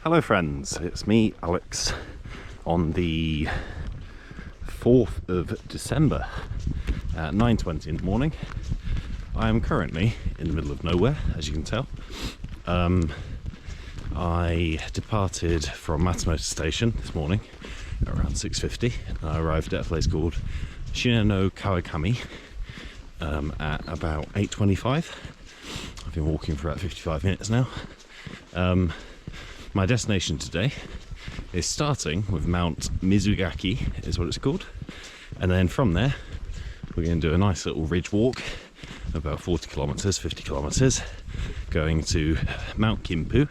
Hello friends, it's me Alex on the 4th of December at 9:20 in the morning. I am currently in the middle of nowhere, as you can tell. I departed from Matsumoto Station this morning at around 6:50 and I arrived at a place called Shinano Kawakami at about 8:25. I've been walking for about 55 minutes now. My destination today is starting with Mount Mizugaki, is what it's called, and then from there we're going to do a nice little ridge walk, about 40 kilometers, 50 kilometers, going to Mount Kinpu,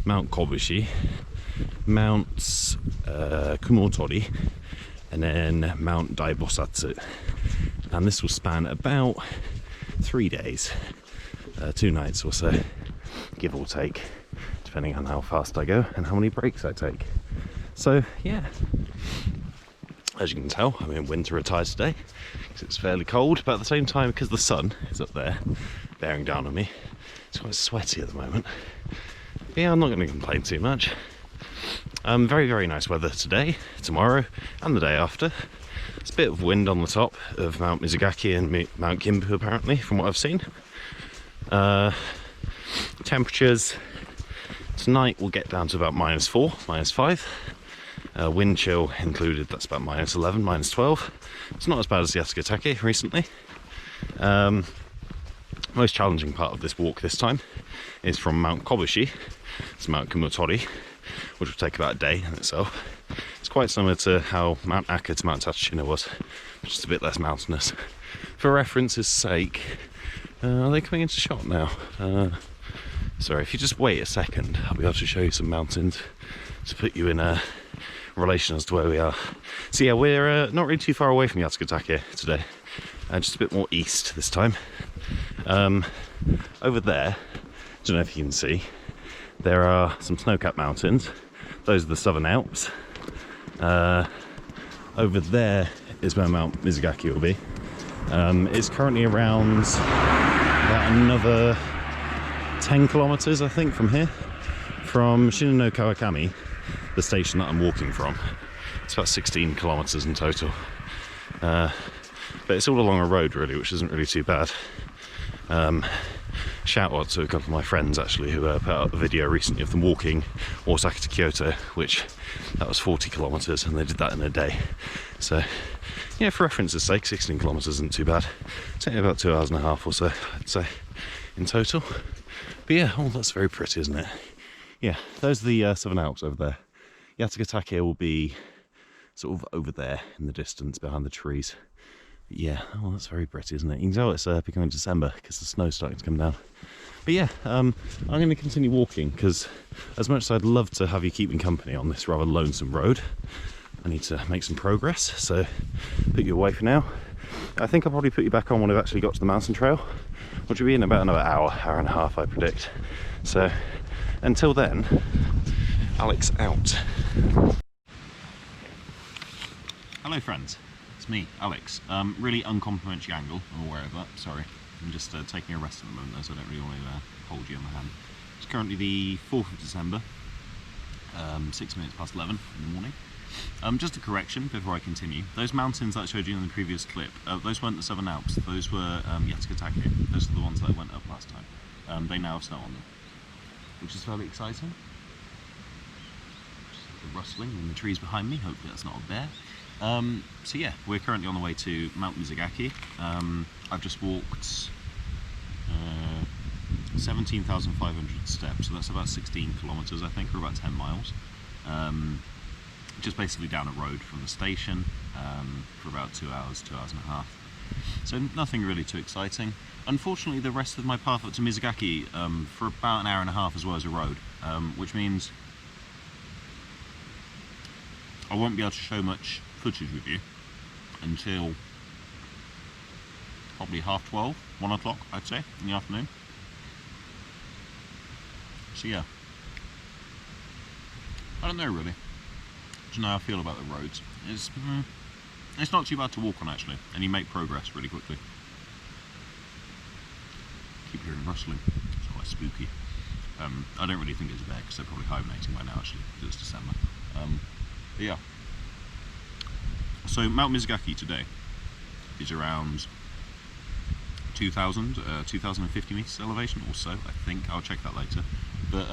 Mount Kobushi, Mount Kumotori, and then Mount Daibosatsu. And this will span about 3 days, 2 nights or so, give or take, depending on how fast I go and how many breaks I take. So yeah, as you can tell, I'm in winter attire today because it's fairly cold, but at the same time, because the sun is up there bearing down on me, it's quite sweaty at the moment. But yeah, I'm not going to complain too much. Very, very nice weather today, tomorrow and the day after. There's a bit of wind on the top of Mount Mizugaki and Mount Kinpu apparently, from what I've seen. Temperatures tonight will get down to about -4, -5. Wind chill included, that's about -11, -12. It's not as bad as the Yasukatake recently. Most challenging part of this walk this time is from Mount Kobushi to Mount Kumotori, which will take about a day in itself. It's quite similar to how Mount Aka to Mount Tatsushima was, just a bit less mountainous. For reference's sake, are they coming into shot now? Sorry, if you just wait a second, I'll be able to show you some mountains to put you in a relation as to where we are. So yeah, we're not really too far away from Yasukatake today, just a bit more east this time. Over there, I don't know if you can see, there are some snow-capped mountains. Those are the Southern Alps. Over there is where Mount Mizugaki will be. It's currently around about another 10 kilometers, I think, from here, from Shinano Kawakami, the station that I'm walking from. It's about 16 kilometers in total, but it's all along a road really, which isn't really too bad. Shout out to a couple of my friends actually who put out a video recently of them walking Osaka to Kyoto, which that was 40 kilometers and they did that in a day. So yeah, for reference's sake, 16 kilometers isn't too bad. It's only about 2.5 hours or so, I'd say, in total. But yeah, oh, that's very pretty, isn't it? Yeah, those are the Southern Alps over there. Yasukatake will be sort of over there in the distance behind the trees. But yeah, oh, that's very pretty, isn't it? You can tell it's becoming December because the snow's starting to come down. But yeah, I'm going to continue walking because as much as I'd love to have you keep me company on this rather lonesome road, I need to make some progress, so put you away for now. I think I'll probably put you back on when I've actually got to the mountain trail, which will be in about another hour and a half, I predict. So until then, Alex out. Hello friends, it's me, Alex. Really uncomplimentary angle, I'm aware of that, sorry. I'm just taking a rest at the moment though, so I don't really want to hold you on the hand. It's currently the 4th of December, 6 minutes past 11 in the morning. Just a correction before I continue. Those mountains that I showed you in the previous clip, those weren't the Southern Alps, those were Yasukatake. Those are the ones that I went up last time. They now have snow on them, which is fairly exciting. Just the rustling in the trees behind me, hopefully that's not a bear. So yeah, we're currently on the way to Mount Mizugaki. I've just walked 17,500 steps, so that's about 16 kilometers I think, or about 10 miles. Just basically down a road from the station for about 2 hours, 2.5 hours. So nothing really too exciting. Unfortunately, the rest of my path up to Mizugaki for about an hour and a half as well as a road, which means I won't be able to show much footage with you until probably 12:30, 1 o'clock, I'd say, in the afternoon. So yeah, I don't know really. I don't know how I feel about the roads. It's not too bad to walk on actually, and you make progress really quickly. Keep hearing rustling, it's quite spooky. I don't really think it's a bear because they're probably hibernating by now actually, because it's December. But yeah. So Mount Mizugaki today is around 2050 meters elevation or so, I think. I'll check that later. But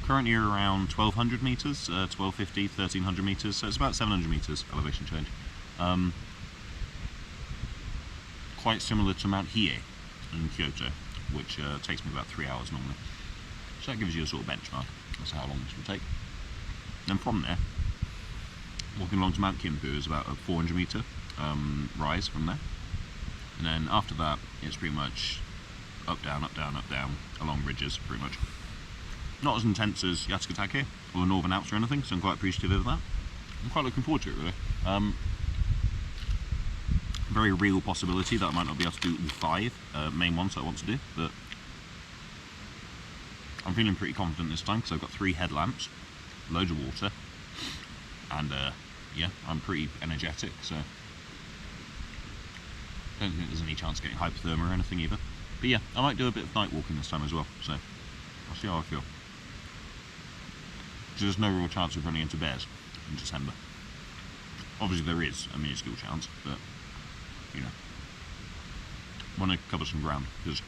currently you're around 1200 meters, 1250, 1300 meters, so it's about 700 meters elevation change. Quite similar to Mount Hiei in Kyoto, which takes me about 3 hours normally. So that gives you a sort of benchmark as to how long this will take. And from there, walking along to Mount Kinpu is about a 400 meter rise from there. And then after that, it's pretty much up, down, up, down, up, down, along ridges, pretty much. Not as intense as Yatsukatake or the Northern Alps or anything, so I'm quite appreciative of that. I'm quite looking forward to it, really. Very real possibility that I might not be able to do all 5 main ones that I want to do, but I'm feeling pretty confident this time because I've got 3 headlamps, loads of water, and yeah, I'm pretty energetic, so I don't think there's any chance of getting hypothermia or anything either. But yeah, I might do a bit of night walking this time as well, so I'll see how I feel. There's no real chance of running into bears in December. Obviously there is a minuscule chance, but you know, I want to cover some ground because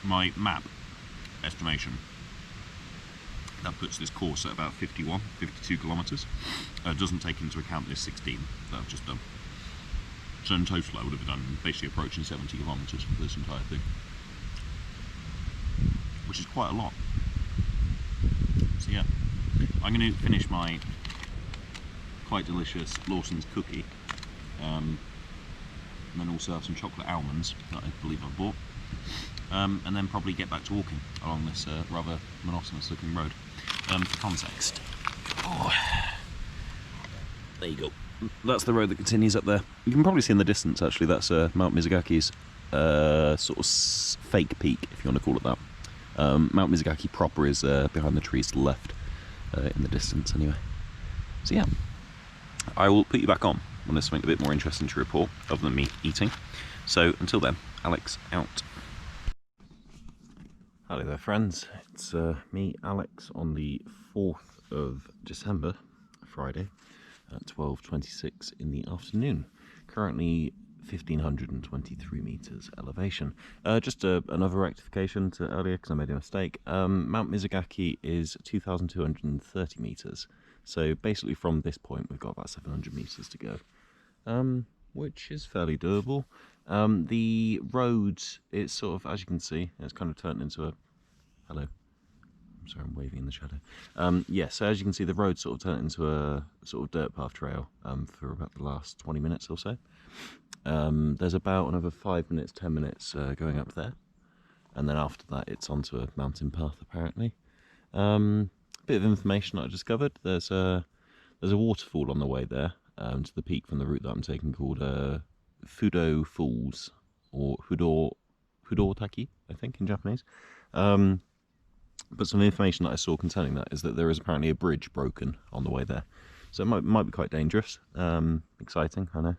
my map estimation that puts this course at about 52 kilometres doesn't take into account this 16 that I've just done. So in total I would have done basically approaching 70 kilometres for this entire thing, which is quite a lot. So yeah, I'm going to finish my quite delicious Lawson's cookie, and then also have some chocolate almonds that I believe I bought, and then probably get back to walking along this rather monotonous looking road. For context, there you go. That's the road that continues up there. You can probably see in the distance actually that's Mount Mizugaki's sort of fake peak, if you want to call it that. Mount Mizugaki proper is behind the trees to the left, in the distance anyway. So yeah, I will put you back on when there's something a bit more interesting to report other than me eating. So until then, Alex out. Hello there friends, it's me, Alex, on the 4th of December, Friday, at 12:26 in the afternoon. Currently 1523 meters elevation. Just another rectification to earlier because I made a mistake. Mount Mizugaki is 2230 meters. So basically from this point we've got about 700 meters to go, which is fairly doable. The road, it's sort of, as you can see, it's kind of turned into a, hello, I'm sorry, I'm waving in the shadow. Yeah, so as you can see, the road sort of turned into a sort of dirt path trail for about the last 20 minutes or so. There's about another 5 minutes, 10 minutes going up there, and then after that it's onto a mountain path apparently. Bit of information that I discovered: there's a waterfall on the way there to the peak from the route that I'm taking called Fudo Falls, or Hudotaki, I think in Japanese. But some information that I saw concerning that is that there is apparently a bridge broken on the way there, so it might be quite dangerous. Exciting, I know.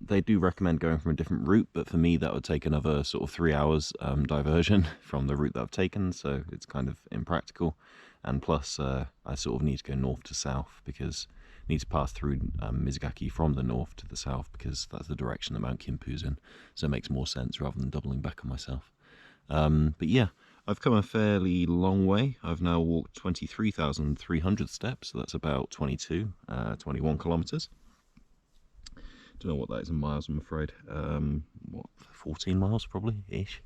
They do recommend going from a different route, but for me that would take another sort of 3 hours diversion from the route that I've taken, so it's kind of impractical. And plus I sort of need to go north to south because I need to pass through Mizugaki from the north to the south because that's the direction that Mount Kinpu's in, so it makes more sense rather than doubling back on myself. But yeah, I've come a fairly long way. I've now walked 23,300 steps, so that's about 21 kilometres. Don't know what that is in miles, I'm afraid. What, 14 miles probably ish.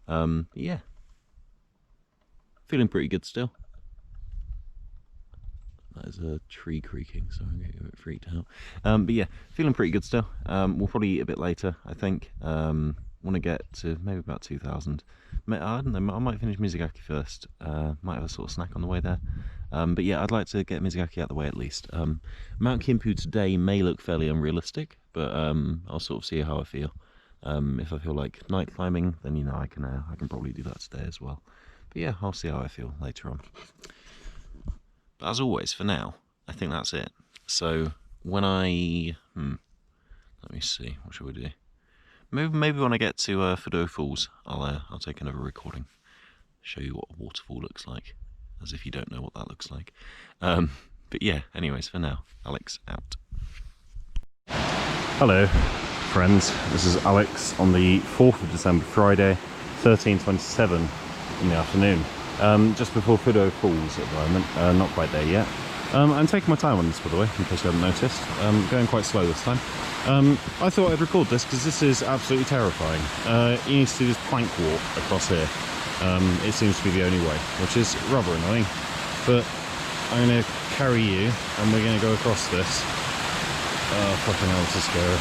Yeah, feeling pretty good still. That is a tree creaking, so I'm getting a bit freaked out. But yeah, feeling pretty good still. We'll probably eat a bit later, I think. Want to get to maybe about 2,000. I don't know, I might finish Mizugaki first. Might have a sort of snack on the way there. But yeah, I'd like to get Mizugaki out of the way at least. Mount Kinpu today may look fairly unrealistic, but I'll sort of see how I feel. If I feel like night climbing, then you know I can probably do that today as well. But yeah, I'll see how I feel later on. But as always, for now, I think that's it. So when I let me see, what shall we do? maybe when I get to Fudo Falls, I'll take another recording, show you what a waterfall looks like, as if you don't know what that looks like. But yeah, anyways, for now, Alex out. Hello friends, this is Alex on the 4th of December, Friday, 13:27 in the afternoon. Just before Fudo Falls at the moment, not quite there yet. I'm taking my time on this, by the way, in case you haven't noticed. Going quite slow this time. I thought I'd record this because this is absolutely terrifying. You need to do this plank walk across here. It seems to be the only way, which is rather annoying. But I'm going to carry you and we're going to go across this. Oh, fucking hell, this is scary.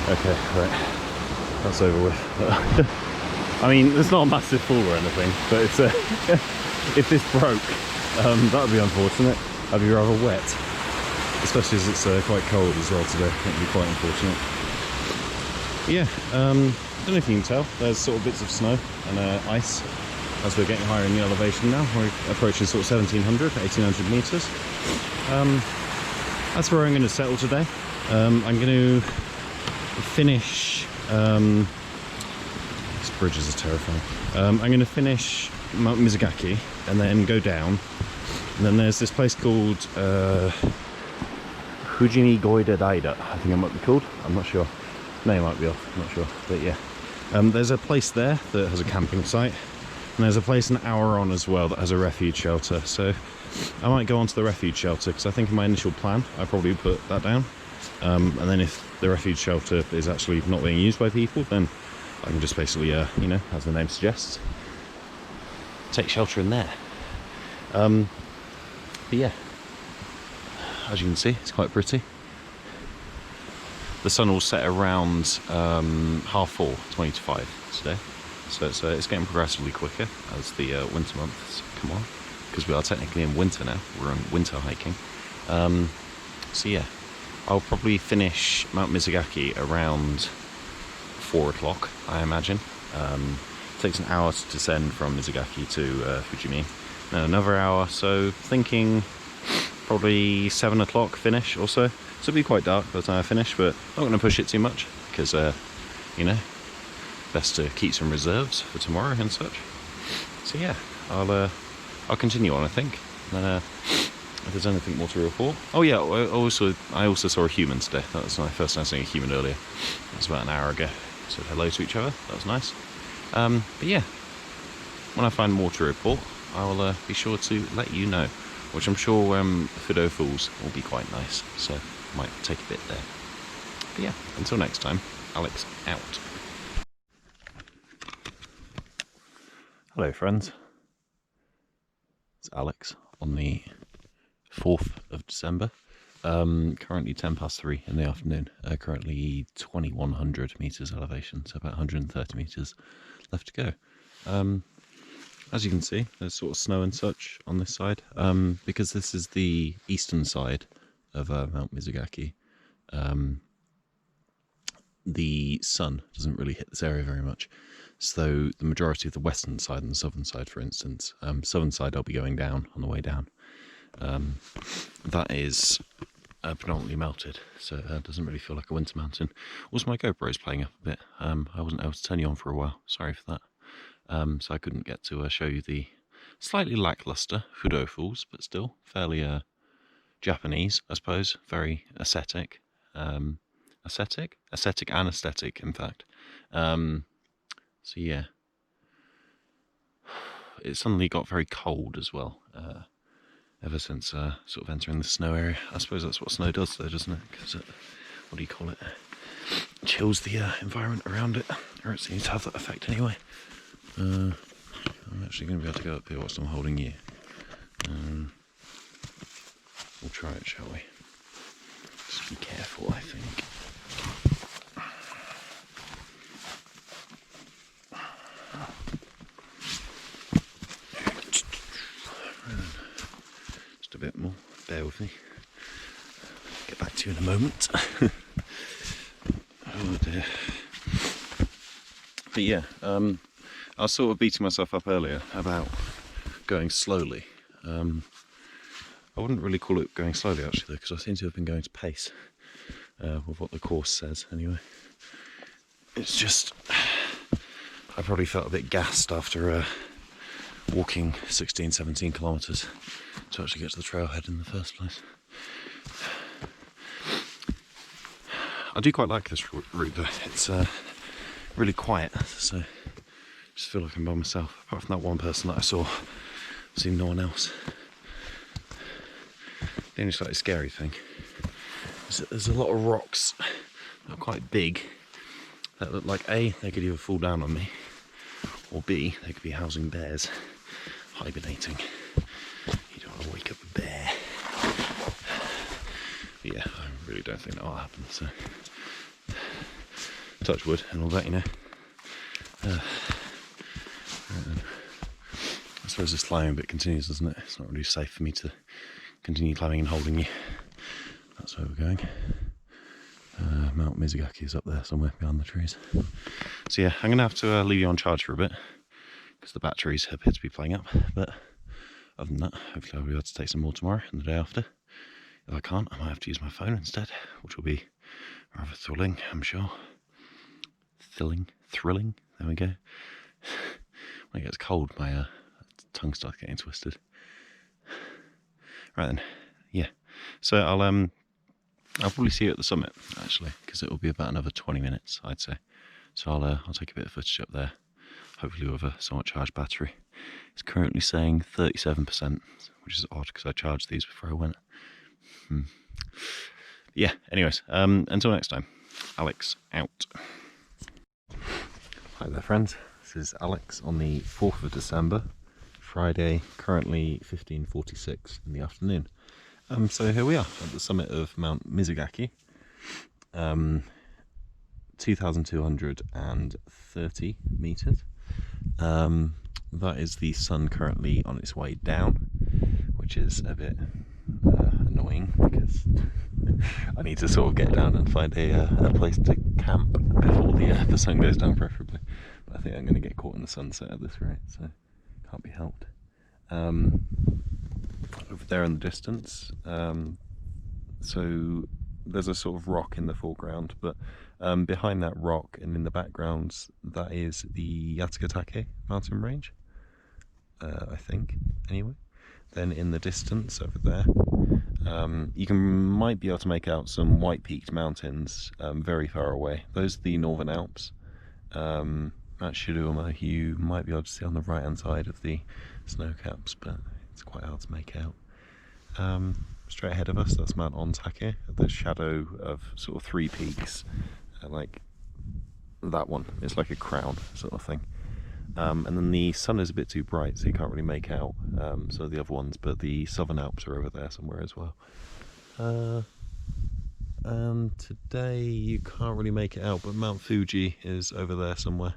Okay, right, that's over with. I mean, there's not a massive fall or anything, but it's if this broke, that would be unfortunate. I'd be rather wet, especially as it's quite cold as well today. It would be quite unfortunate. But yeah, I don't know if you can tell, there's sort of bits of snow and ice as we're getting higher in the elevation now. We're approaching sort of 1700, 1800 meters. That's where I'm going to settle today. I'm going to finish, these bridges are terrifying. I'm going to finish Mount Mizugaki and then go down, and then there's this place called Fujimi Daida, I think it might be called, I'm not sure, name might be off, I'm not sure, but yeah. There's a place there that has a camping site, and there's a place an hour on as well that has a refuge shelter, so I might go on to the refuge shelter because I think in my initial plan I probably put that down. And then if the refuge shelter is actually not being used by people, then I can just basically, you know, as the name suggests, take shelter in there. But yeah, as you can see, it's quite pretty. The sun will set around 4:30, 20 to 5 today, so it's getting progressively quicker as the winter months come on, because we are technically in winter now. We're in winter hiking. So yeah. I'll probably finish Mount Mizugaki around 4 o'clock, I imagine. It takes an hour to descend from Mizugaki to Fujimi. And another hour, so thinking probably 7 o'clock finish or so. So it'll be quite dark by the time I finish, but I'm not going to push it too much because, you know, best to keep some reserves for tomorrow and such. So yeah, I'll continue on, I think. If there's anything more to report. Oh yeah, I also saw a human today. That was my first time seeing a human earlier. That was about an hour ago. Said hello to each other. That was nice. But yeah, when I find more to report, I will be sure to let you know. Which I'm sure Fudo Falls will be quite nice. So I might take a bit there. But yeah, until next time, Alex out. Hello friends. It's Alex on the 4th of December, currently 3:10 in the afternoon, currently 2100 meters elevation, so about 130 meters left to go. As you can see, there's sort of snow and such on this side, because this is the eastern side of Mount Mizugaki. The sun doesn't really hit this area very much, so the majority of the western side and the southern side, for instance, southern side I'll be going down on the way down. That is predominantly melted, so it doesn't really feel like a winter mountain. Also, my GoPro is playing up a bit. I wasn't able to turn you on for a while, sorry for that. So I couldn't get to show you the slightly lackluster Fudo Falls, but still fairly Japanese, I suppose, very aesthetic. Aesthetic and aesthetic, in fact. So yeah, it suddenly got very cold as well. Ever since sort of entering the snow area. I suppose that's what snow does though, doesn't it? Because it, what do you call it? Chills the environment around it, or it seems to have that effect anyway. I'm actually going to be able to go up here whilst I'm holding you. We'll try it, shall we? Just be careful, I think. bit more. Bear with me. Get back to you in a moment. Oh dear. But yeah, I was sort of beating myself up earlier about going slowly. I wouldn't really call it going slowly actually, because I seem to have been going to pace with what the course says anyway. It's just, I probably felt a bit gassed after walking 16-17 kilometres to actually get to the trailhead in the first place. I do quite like this route though. It's really quiet, so I just feel like I'm by myself. Apart from that one person that I saw, I've seen no one else. The only slightly scary thing is that there's a lot of rocks that are quite big that look like A, they could either fall down on me, or B, they could be housing bears, hibernating. You don't want to wake up a bear. But yeah, I really don't think that will happen, so touch wood and I'll let you know. Right then. I suppose this climbing bit continues, doesn't it? It's not really safe for me to continue climbing and holding you. That's where we're going. Mount Mizugaki is up there somewhere behind the trees. So yeah, I'm going to have to leave you on charge for a bit because the batteries appear to be playing up. But other than that, hopefully I'll be able to take some more tomorrow and the day after. If I can't, I might have to use my phone instead, which will be rather thrilling, I'm sure. Thrilling, there we go. When it gets cold, my tongue starts getting twisted. Right then, yeah. So I'll probably see you at the summit actually, because it will be about another 20 minutes, I'd say. So I'll take a bit of footage up there, hopefully with a somewhat charged battery. It's currently saying 37%, which is odd because I charged these before I went. Yeah. Anyways, until next time. Alex out. Hi there, friends. This is Alex on the 4th of December, Friday. Currently 15:46 in the afternoon. So here we are at the summit of Mount Mizugaki, 2,230 meters. That is the sun currently on its way down, which is a bit annoying because I need to sort of get down and find a place to camp before the sun goes down, preferably. But I think I'm going to get caught in the sunset at this rate, so can't be helped. Over there in the distance, so there's a sort of rock in the foreground, but behind that rock and in the background, that is the Yatsugatake mountain range, I think, anyway. Then in the distance over there, you might be able to make out some white-peaked mountains very far away. Those are the Northern Alps. At Shiruma, you might be able to see on the right-hand side of the snow caps, but it's quite hard to make out. Straight ahead of us, that's Mount Ontake, the shadow of sort of three peaks, like that one. It's like a crown sort of thing. And then the sun is a bit too bright, so you can't really make out some of the other ones, but the Southern Alps are over there somewhere as well. And today you can't really make it out, but Mount Fuji is over there somewhere.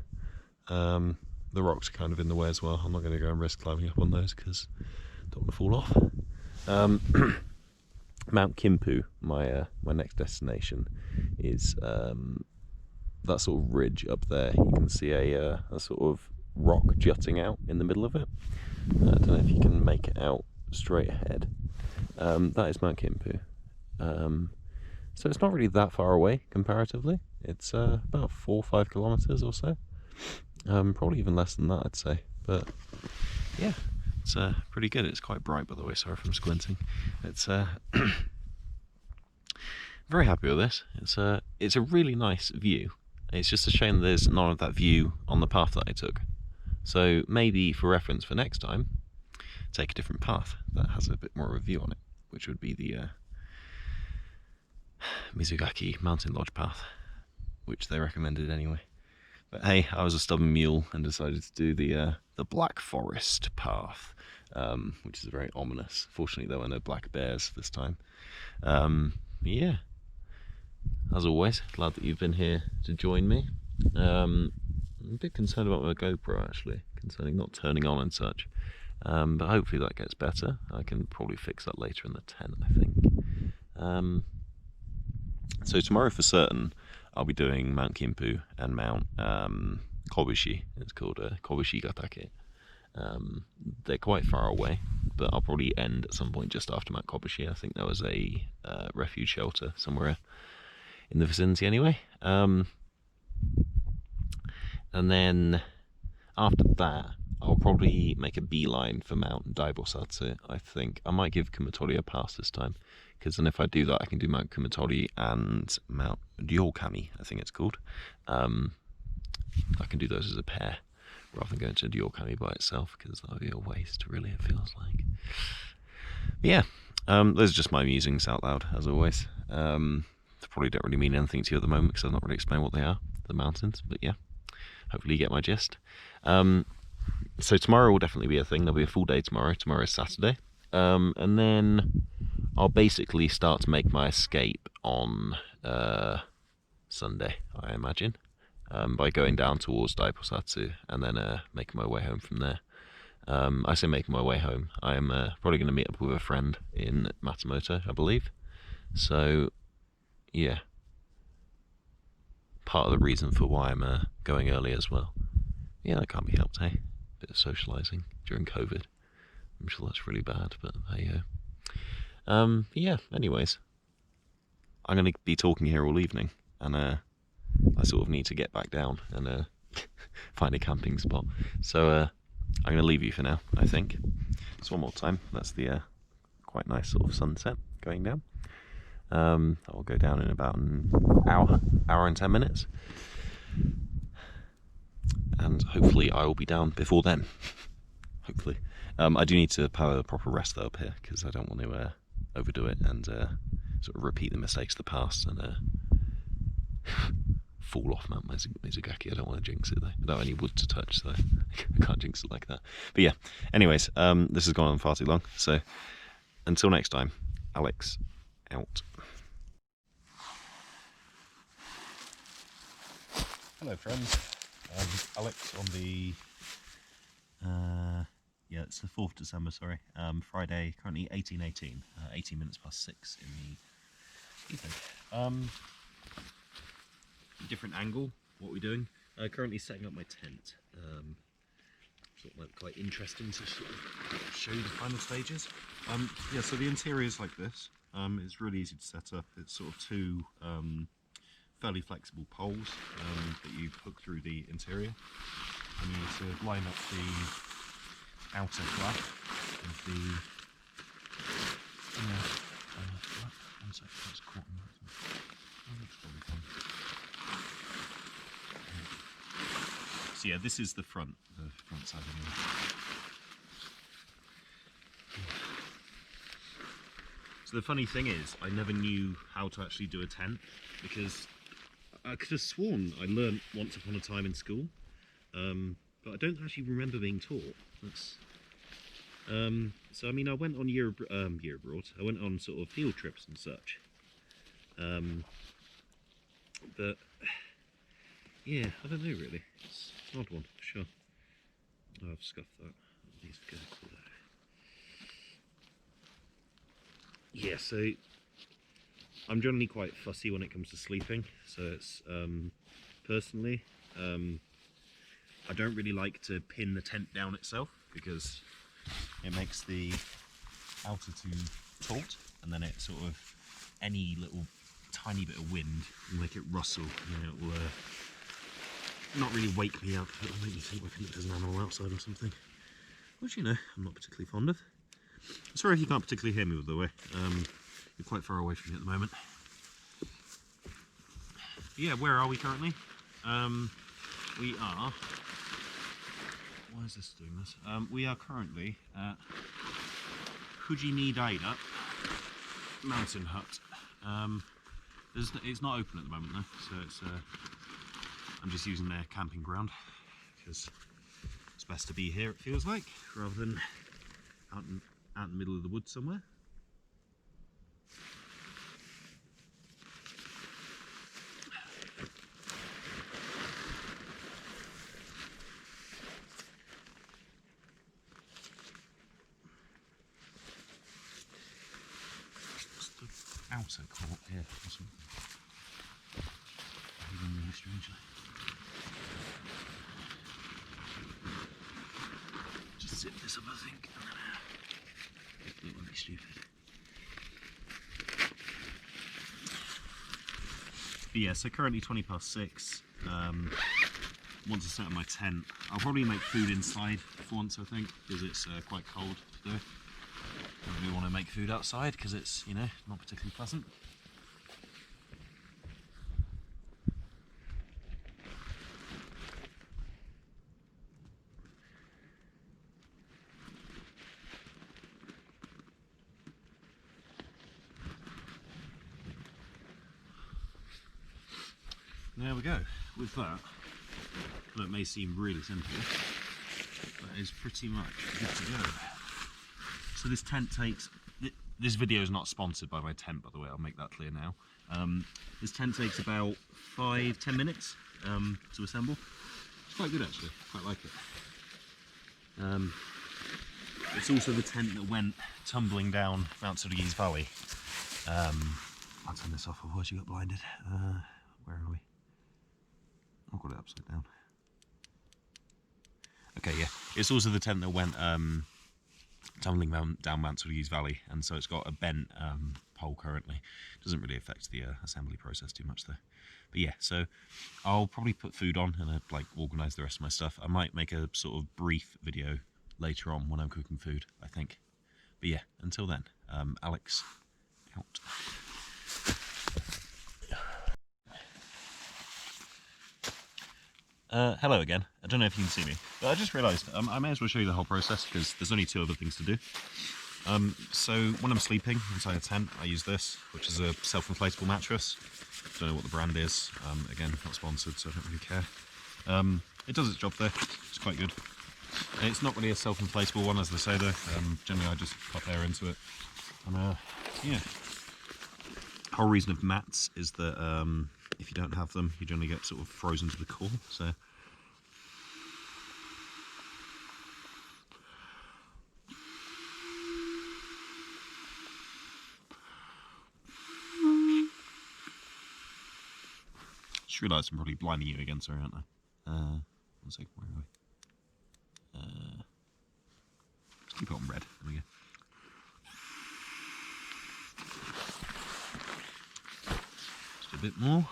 The rocks are kind of in the way as well. I'm not going to go and risk climbing up on those because I don't want to fall off. Mount Kinpu, my next destination, is that sort of ridge up there. You can see a sort of rock jutting out in the middle of it. I don't know if you can make it out straight ahead. That is Mount Kinpu. So it's not really that far away comparatively. It's about 4 or 5 kilometers or so. Probably even less than that, I'd say. But yeah, it's pretty good. It's quite bright, by the way. Sorry if I'm squinting. It's very happy with this. It's a really nice view. It's just a shame there's none of that view on the path that I took. So maybe for reference for next time, take a different path that has a bit more of a view on it, which would be the Mizugaki Mountain Lodge path, which they recommended anyway. But hey, I was a stubborn mule and decided to do the Black Forest path, which is very ominous. Fortunately, there were no black bears this time. Yeah, as always, glad that you've been here to join me. I'm a bit concerned about my GoPro actually, concerning not turning on and such. But hopefully that gets better. I can probably fix that later in the tent, I think. So tomorrow for certain, I'll be doing Mount Kinpu and Mount Kobushi. It's called Kobushi ga Take. They're quite far away, but I'll probably end at some point just after Mount Kobushi. I think there was a refuge shelter somewhere in the vicinity anyway. And then after that, I'll probably make a beeline for Mount Daibosatsu. I think I might give Kumatori a pass this time, because then if I do that, I can do Mount Kumatori and Mount Ryokami, I think it's called. I can do those as a pair rather than going to Ryokami by itself, because that would be a waste, really, it feels like. But yeah, those are just my musings out loud, as always. They probably don't really mean anything to you at the moment, because I've not really explained what they are, the mountains, but yeah, hopefully you get my gist. So tomorrow will definitely be a thing. There'll be a full day tomorrow. Tomorrow is Saturday. And then I'll basically start to make my escape on Sunday, I imagine, by going down towards Daibosatsu and then making my way home from there. I say making my way home. I am probably going to meet up with a friend in Matsumoto, I believe. So, yeah. Part of the reason for why I'm going early as well. Yeah, that can't be helped, hey? Bit of socialising during COVID. I'm sure that's really bad, but hey, yeah, anyways. I'm going to be talking here all evening, and I sort of need to get back down and find a camping spot. So I'm going to leave you for now, I think. Just one more time. That's the quite nice sort of sunset going down. That will go down in about an hour and 10 minutes. And hopefully I will be down before then. Hopefully. I do need to have a proper rest though up here, because I don't want to overdo it and sort of repeat the mistakes of the past and fall off Mount Mizugaki. I don't want to jinx it though. I don't have any wood to touch, so I can't jinx it like that. But yeah, anyways, this has gone on far too long. So until next time, Alex out. Hello friends, Alex on the, yeah, it's the 4th December, sorry, Friday, currently 18:18, 18 minutes past 6 in the evening. Different angle, what we're doing, currently setting up my tent, sort of like quite interesting to sort of show you the final stages. Yeah, so the interior is like this. It's really easy to set up. It's sort of two fairly flexible poles that you hook through the interior, and you need to line up the outer flap of the flap. One sec, that's caught in that. Oh, that's probably fine. So yeah, this is the front side anyway. So the funny thing is, I never knew how to actually do a tent, because I could have sworn I learnt once upon a time in school, but I don't actually remember being taught. That's, so I mean, I went on year abroad. I went on sort of field trips and such, but yeah, I don't know really. It's an odd one for sure. Oh, I've scuffed that. That needs to go to there. Yeah, so I'm generally quite fussy when it comes to sleeping, so it's personally I don't really like to pin the tent down itself, because it makes the outer too taut, and then it sort of, any little tiny bit of wind will make it rustle, you know, it will not really wake me up, it'll make me think there's an animal outside or something, which, you know, I'm not particularly fond of. Sorry if you can't particularly hear me, by the way. You're quite far away from me at the moment. Yeah, where are we currently? We are... Why is this doing this? We are currently at Fujimi Mountain Hut. It's not open at the moment though, so it's I'm just using their camping ground, because it's best to be here, it feels like, rather than out in the middle of the woods somewhere. outer court here. Awesome. Even really strangely. Just zip this up, I think. It won't be stupid. But yeah, so currently 6:20. Once I set up my tent, I'll probably make food inside for once, I think, because it's quite cold today. Don't really want to make food outside because it's, you know, not particularly pleasant. There we go. With that, well, it may seem really simple, but it's pretty much good to go. So this tent takes, this video is not sponsored by my tent, by the way, I'll make that clear now. This tent takes about 5-10 minutes to assemble. It's quite good actually, quite like it. It's also the tent that went tumbling down Mount Tsurugi's valley. I'll turn this off, otherwise you got blinded. Where are we? I've got it upside down. Okay, yeah. It's also the tent that went tumbling down Mount Tsurugi's valley, and so it's got a bent pole currently. Doesn't really affect the assembly process too much though. But yeah, so I'll probably put food on and like organise the rest of my stuff. I might make a sort of brief video later on when I'm cooking food, I think. But yeah, until then, Alex out. Hello again. I don't know if you can see me, but I just realised I may as well show you the whole process because there's only 2 other things to do. So when I'm sleeping inside a tent, I use this, which is a self-inflatable mattress. Don't know what the brand is. Again, not sponsored, so I don't really care. It does its job though. It's quite good. And it's not really a self-inflatable one, as they say though. Generally, I just pop air into it. And yeah. The whole reason of mats is that if you don't have them, you generally get sort of frozen to the core. So just realised I'm probably blinding you again. Sorry, aren't I? 1 second, where are we? Let's keep it on red. There we go. Just a bit more.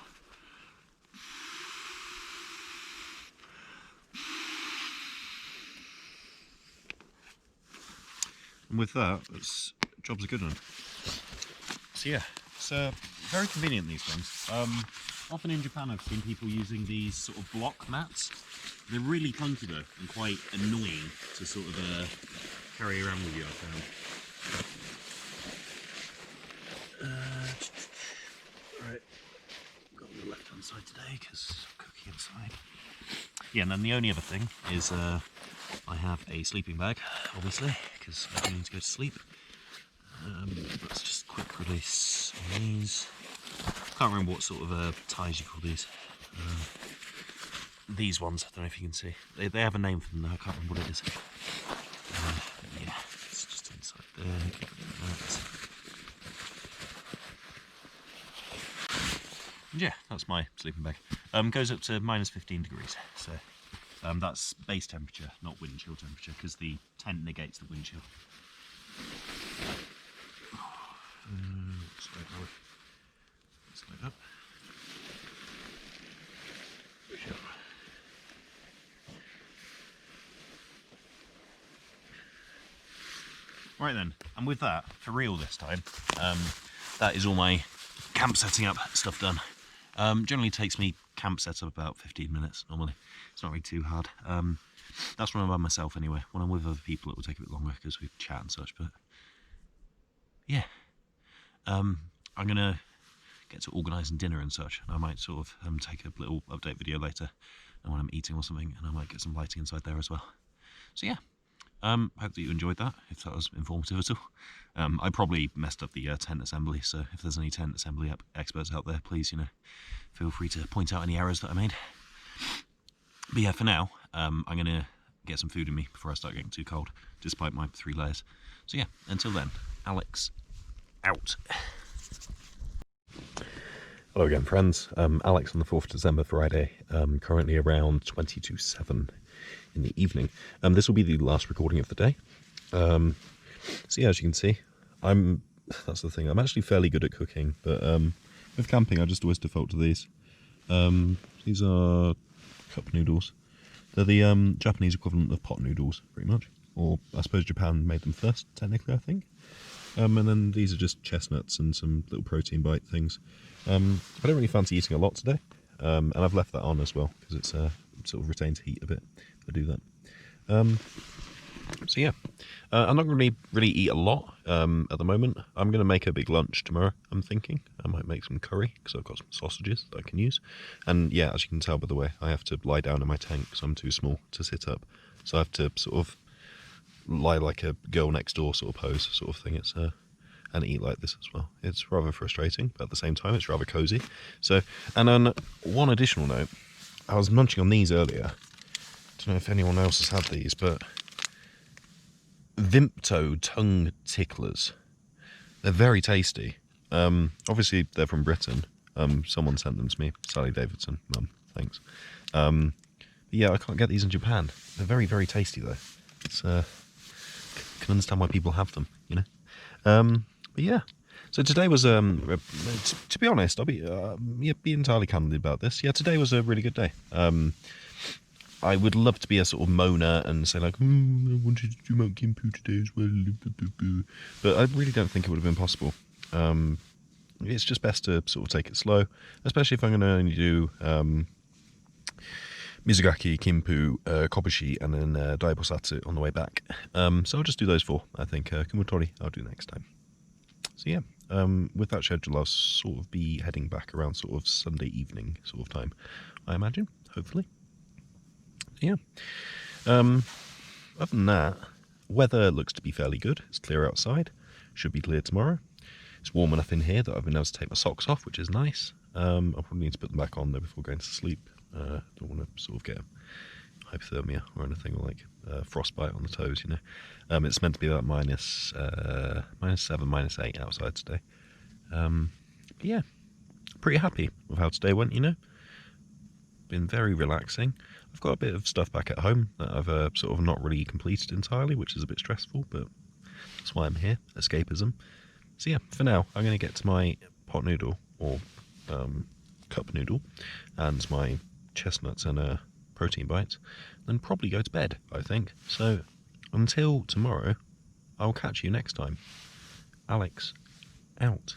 And with that, job's a good one. So yeah, it's very convenient, these things. Often in Japan I've seen people using these sort of block mats. They're really clunky though, and quite annoying to sort of carry around with you, I found. Right, got on the left hand side today because I'm cooking inside. Yeah, and then the only other thing is I have a sleeping bag, obviously, because I do need to go to sleep. Let's just quick release on these. Can't remember what sort of ties you call these. These ones, I don't know if you can see. They have a name for them though, I can't remember what it is. Yeah, it's just inside there. Get rid of that. And yeah, that's my sleeping bag. Goes up to -15 degrees, so that's base temperature, not wind chill temperature, because the tent negates the wind chill. Slide up. Right then, and with that, for real this time, that is all my camp setting up stuff done. Generally takes me camp set up about 15 minutes normally. It's not really too hard. That's when I'm by myself anyway. When I'm with other people it will take a bit longer because we chat and such, but yeah. I'm gonna get to organising dinner and such, and I might sort of take a little update video later and when I'm eating or something, and I might get some lighting inside there as well. So yeah, hope that you enjoyed that, if that was informative at all. I probably messed up the tent assembly, so if there's any tent assembly experts out there, please, you know, feel free to point out any errors that I made. But yeah, for now, I'm gonna get some food in me before I start getting too cold, despite my 3 layers. So yeah, until then, Alex out. Hello again, friends. Alex on the 4th of December, Friday. Currently around 20 to 7 in the evening. This will be the last recording of the day. So yeah, as you can see, that's the thing. I'm actually fairly good at cooking, but with camping, I just always default to these. These are cup noodles. They're the Japanese equivalent of pot noodles, pretty much. Or I suppose Japan made them first, technically, I think. And then these are just chestnuts and some little protein bite things. I don't really fancy eating a lot today, and I've left that on as well because it's sort of retains heat a bit if I do that. So yeah, I'm not going to really eat a lot at the moment. I'm going to make a big lunch tomorrow, I'm thinking. I might make some curry because I've got some sausages that I can use. And yeah, as you can tell by the way, I have to lie down in my tent because I'm too small to sit up. So I have to sort of lie like a girl next door sort of pose sort of thing. It's and eat like this as well. It's rather frustrating, but at the same time it's rather cozy. So, and on one additional note, I was munching on these earlier. Don't know if anyone else has had these, but Vimto tongue ticklers. They're very tasty. Obviously they're from Britain. Someone sent them to me. Sally Davidson, mum, thanks. Yeah, I can't get these in Japan. They're very, very tasty though. It's can understand why people have them, you know. But yeah, so today was to be honest, I'll be entirely candid about this. Yeah, today was a really good day. I would love to be a sort of moaner and say like, I wanted to do Mount Kinpu today as well, but I really don't think it would have been possible. It's just best to sort of take it slow, especially if I'm going to only do Mizugaki, Kinpu, Kobushi, and then Daibosatsu on the way back. So I'll just do those 4. I think Kumotori I'll do next time. So yeah, with that schedule, I'll sort of be heading back around sort of Sunday evening sort of time, I imagine, hopefully. Yeah. Other than that, weather looks to be fairly good. It's clear outside. Should be clear tomorrow. It's warm enough in here that I've been able to take my socks off, which is nice. I'll probably need to put them back on though before going to sleep. Don't want to sort of get hypothermia or anything like frostbite on the toes, you know. It's meant to be about minus 7, minus 8 outside today. But yeah, pretty happy with how today went, you know. Been very relaxing. I've got a bit of stuff back at home that I've sort of not really completed entirely, which is a bit stressful, but that's why I'm here, escapism. So yeah, for now, I'm going to get to my pot noodle, or cup noodle, and my chestnuts and protein bites, then probably go to bed, I think. So until tomorrow, I'll catch you next time. Alex, out.